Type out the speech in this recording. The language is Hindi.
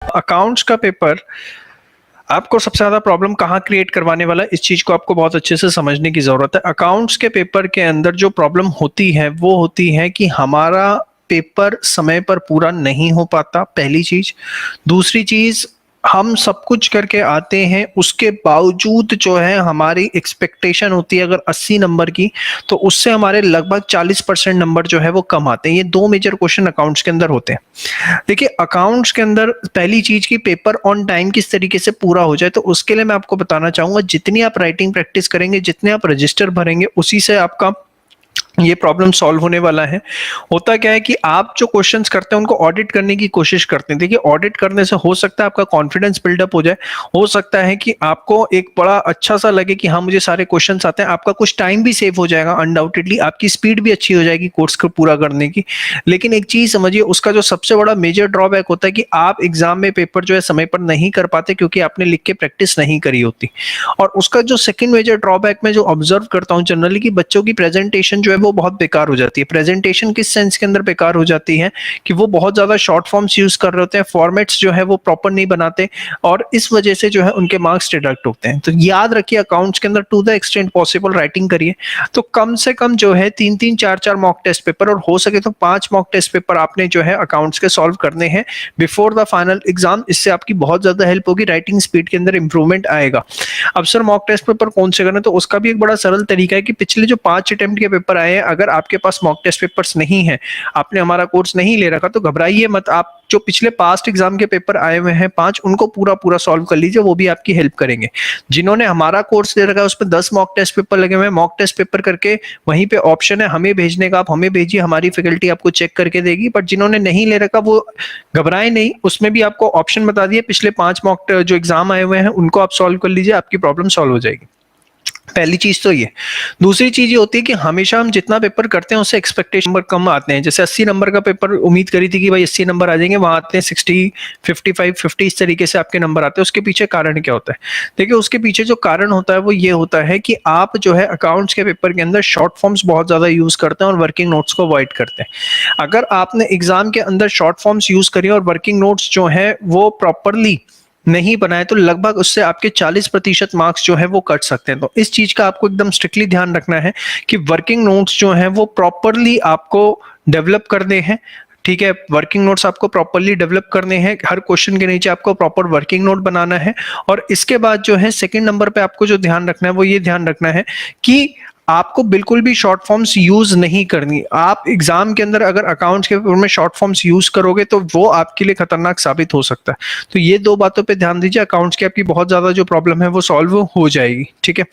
अकाउंट्स का पेपर आपको सबसे ज्यादा प्रॉब्लम कहाँ क्रिएट करवाने वाला है, इस चीज को आपको बहुत अच्छे से समझने की जरूरत है। अकाउंट्स के पेपर के अंदर जो प्रॉब्लम होती है वो होती है कि हमारा पेपर समय पर पूरा नहीं हो पाता, पहली चीज। दूसरी चीज, हम सब कुछ करके आते हैं, उसके बावजूद जो है हमारी एक्सपेक्टेशन होती है अगर 80 नंबर की, तो उससे हमारे लगभग 40% नंबर जो है वो कम आते हैं। ये दो मेजर क्वेश्चन अकाउंट्स के अंदर होते हैं। देखिए, अकाउंट्स के अंदर पहली चीज की पेपर ऑन टाइम किस तरीके से पूरा हो जाए, तो उसके लिए मैं आपको बताना चाहूंगा, जितनी आप राइटिंग प्रैक्टिस करेंगे, जितने आप रजिस्टर भरेंगे, उसी से आपका ये प्रॉब्लम सॉल्व होने वाला है। होता क्या है कि आप जो क्वेश्चंस करते हैं उनको ऑडिट करने की कोशिश करते हैं। देखिए, ऑडिट करने से हो सकता है आपका कॉन्फिडेंस बिल्डअप हो जाए, हो सकता है कि आपको एक बड़ा अच्छा सा लगे कि हाँ मुझे सारे क्वेश्चंस आते हैं, आपका कुछ टाइम भी सेव हो जाएगा, अनडाउटेडली आपकी स्पीड भी अच्छी हो जाएगी कोर्स को पूरा करने की। लेकिन एक चीज समझिए, उसका जो सबसे बड़ा मेजर ड्रॉबैक होता है कि आप एग्जाम में पेपर जो है समय पर नहीं कर पाते, क्योंकि आपने लिख के प्रैक्टिस नहीं करी होती। और उसका जो सेकंड मेजर ड्रॉबैक मैं जो ऑब्जर्व करता हूँ जनरली, कि बच्चों की प्रेजेंटेशन जो है वो बहुत बेकार हो जाती है। प्रेजेंटेशन किस सेंस के अंदर बेकार हो जाती है कि वो बहुत ज्यादा शॉर्ट फॉर्म्स यूज कर रहे होते हैं, फॉर्मेट्स जो है वो प्रॉपर नहीं बनाते, और इस वजह से जो है उनके मार्क्स डिडक्ट होते हैं। तो याद रखिए, अकाउंट्स के अंदर to the extent possible writing करिए। तो कम से कम जो है 3-3 4-4 मॉक टेस्ट पेपर, और हो सके तो 5 मॉक टेस्ट पेपर आपने जो है अकाउंट्स के सॉल्व करने हैं बिफोर द फाइनल एग्जाम। इससे आपकी बहुत ज्यादा हेल्प होगी, राइटिंग स्पीड के अंदर इंप्रूवमेंट आएगा। अब सर मॉक टेस्ट पेपर कौन से करने, तो उसका भी एक बड़ा सरल तरीका है कि पिछले जो 5 अटेम्प्ट के पेपर आए हैं, अगर आपके पास मॉक टेस्ट पेपर्स नहीं है, आपने हमारा कोर्स नहीं ले रखा, तो घबराइए मत। आप जो पिछले पास्ट एग्जाम के पेपर आए हुए हैं 5, उनको पूरा पूरा सॉल्व कर लीजिए, वो भी आपकी हेल्प करेंगे। जिन्होंने हमारा कोर्स ले रखा है उसमें 10 मॉक टेस्ट पेपर लगे हुए हैं, मॉक टेस्ट पेपर करके वहीं पे ऑप्शन है हमें भेजने का, आप हमें भेजिए, हमारी फैकल्टी आपको चेक करके देगी। बट जिन्होंने नहीं ले रखा वो घबराए नहीं, उसमें भी आपको ऑप्शन बता दिए, पिछले 5 मॉक जो एग्जाम आए हुए हैं उनको आप सॉल्व कर लीजिए, आपकी प्रॉब्लम सॉल्व हो जाएगी। पहली चीज तो ये। दूसरी चीज ये होती है कि हमेशा हम जितना पेपर करते हैं उससे एक्सपेक्टेशन नंबर कम आते हैं। जैसे 80 नंबर का पेपर उम्मीद करी थी कि भाई 80 नंबर आ जाएंगे, वहां आते हैं 60, 55, 50, इस तरीके से आपके नंबर आते हैं। उसके पीछे कारण क्या होता है? देखिए, उसके पीछे जो कारण होता है वो ये होता है कि आप जो है अकाउंट्स के पेपर के अंदर शॉर्ट फॉर्म्स बहुत ज्यादा यूज करते हैं और वर्किंग नोट्स को अवॉइड करते हैं। अगर आपने एग्जाम के अंदर शॉर्ट फॉर्म्स यूज करी और वर्किंग नोट्स जो है वो प्रॉपरली नहीं बनाए, तो लगभग उससे आपके 40% मार्क्स जो है वो कट सकते हैं। तो इस चीज का आपको एकदम स्ट्रिक्टली ध्यान रखना है कि वर्किंग नोट्स जो हैं वो प्रॉपरली आपको डेवलप करने हैं। ठीक है, वर्किंग नोट्स आपको प्रॉपरली डेवलप करने हैं, हर क्वेश्चन के नीचे आपको प्रॉपर वर्किंग नोट बनाना है। और इसके बाद जो है सेकंड नंबर पे आपको जो ध्यान रखना है वो ये ध्यान रखना है कि आपको बिल्कुल भी शॉर्ट फॉर्म्स यूज नहीं करनी। आप एग्जाम के अंदर अगर अकाउंट्स के पेपर में शॉर्ट फॉर्म्स यूज करोगे तो वो आपके लिए खतरनाक साबित हो सकता है। तो ये दो बातों पे ध्यान दीजिए, अकाउंट्स की आपकी बहुत ज्यादा जो प्रॉब्लम है वो सॉल्व हो जाएगी। ठीक है।